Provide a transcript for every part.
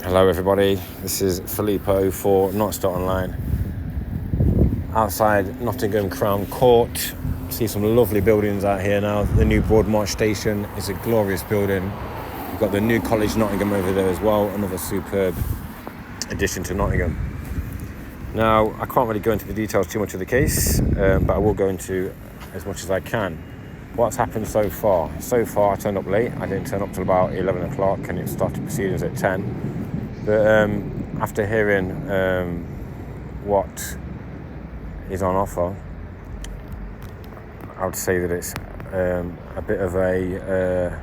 Hello everybody, this is Filippo for Not Online. Outside Nottingham Crown Court, see some lovely buildings out here now. The new Broadmarch station is a glorious building. We've got the new College Nottingham over there as well, another superb addition to Nottingham. Now, I can't really go into the details too much of the case, but I will go into as much as I can. What's happened so far? So far, I turned up late. I didn't turn up till about 11 o'clock and it started proceedings at 10. But after hearing what is on offer, I would say that it's a bit of a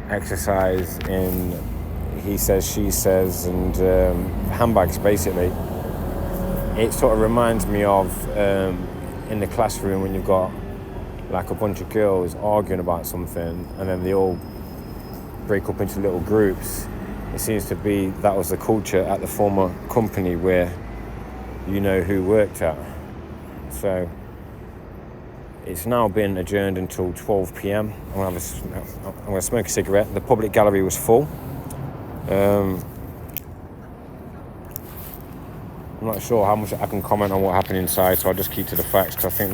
exercise in he says, she says, and handbags, basically. It sort of reminds me of in the classroom when you've got like a bunch of girls arguing about something and then they all break up into little groups. It seems to be that was the culture at the former company where you know who worked at. So it's now been adjourned until 12 p.m. I'm going to smoke a cigarette. The public gallery was full. I'm not sure how much I can comment on what happened inside, so I'll just keep to the facts, because I think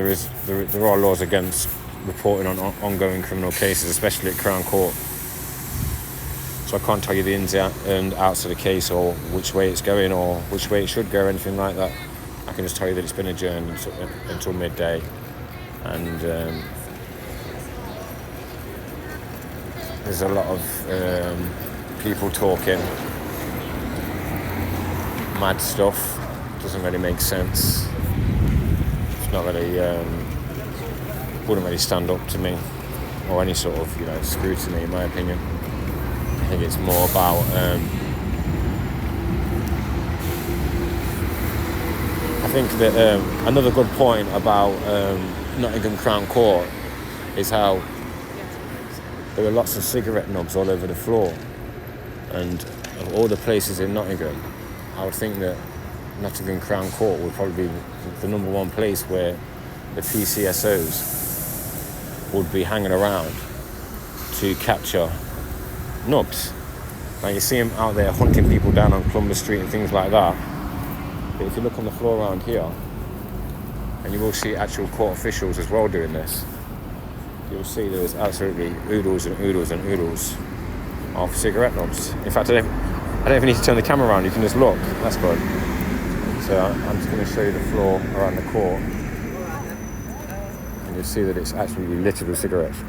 there are laws against reporting on ongoing criminal cases, especially at Crown Court. So I can't tell you the ins and outs of the case or which way it's going or which way it should go or anything like that. I can just tell you that it's been adjourned until midday. And there's a lot of people talking mad stuff. Doesn't really make sense. It's not really, wouldn't really stand up to me or any sort of, scrutiny, in my opinion. I think it's more about I think that another good point about Nottingham Crown Court is how there were lots of cigarette nubs all over the floor, and of all the places in Nottingham, I would think that Nottingham Crown Court would probably be the number one place where the PCSOs would be hanging around to capture nubs. Like, you see them out there hunting people down on Columbus Street and things like that. But if you look on the floor around here, and you will see actual court officials as well doing this, you'll see there's absolutely oodles and oodles and oodles of cigarette nubs. In fact, I don't even need to turn the camera around, you can just look. That's good. So I'm just going to show you the floor around the court, and you'll see that it's absolutely littered with cigarettes.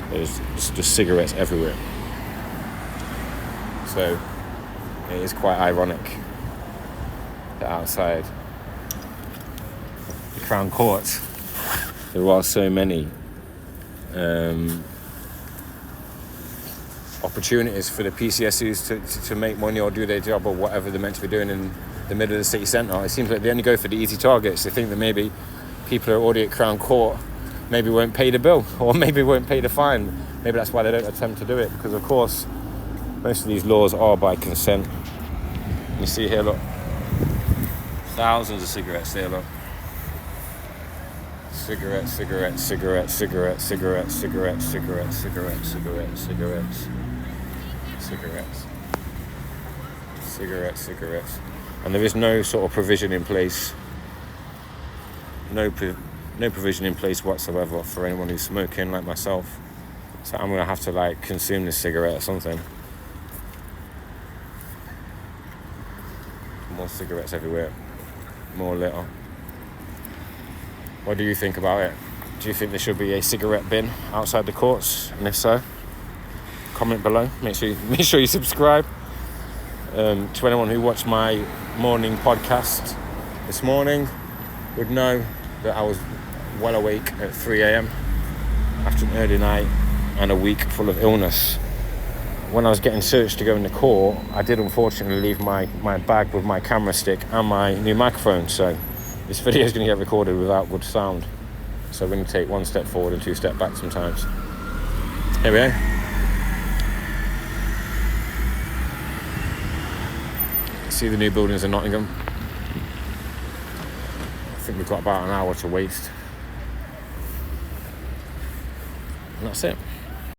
There's just cigarettes everywhere. So it is quite ironic that outside the Crown Court there are so many opportunities for the PCSUs to make money or do their job or whatever they're meant to be doing in the middle of the city centre. It seems like they only go for the easy targets. They think that maybe people who are already at Crown Court maybe won't pay the bill or maybe won't pay the fine. Maybe that's why they don't attempt to do it, because of course most of these laws are by consent. You see here, look, thousands of cigarettes there, look. Cigarettes, cigarettes, cigarettes, cigarettes, cigarettes, cigarettes, cigarettes, cigarettes, cigarettes, cigarettes, cigarettes, cigarettes, cigarettes. And there is no sort of provision in place, no provision in place whatsoever for anyone who's smoking like myself. So I'm going to have to consume this cigarette or something. More cigarettes everywhere, more litter. What do you think about it? Do you think there should be a cigarette bin outside the courts? And if so, comment below. Make sure you subscribe. To anyone who watched my morning podcast this morning would know that I was well awake at 3 a.m. after an early night and a week full of illness. When I was getting searched to go in the court, I did unfortunately leave my bag with my camera stick and my new microphone, so this video is going to get recorded without good sound. So we're going to take one step forward and two steps back sometimes. Here we go. See the new buildings in Nottingham. I think we've got about an hour to waste. And that's it.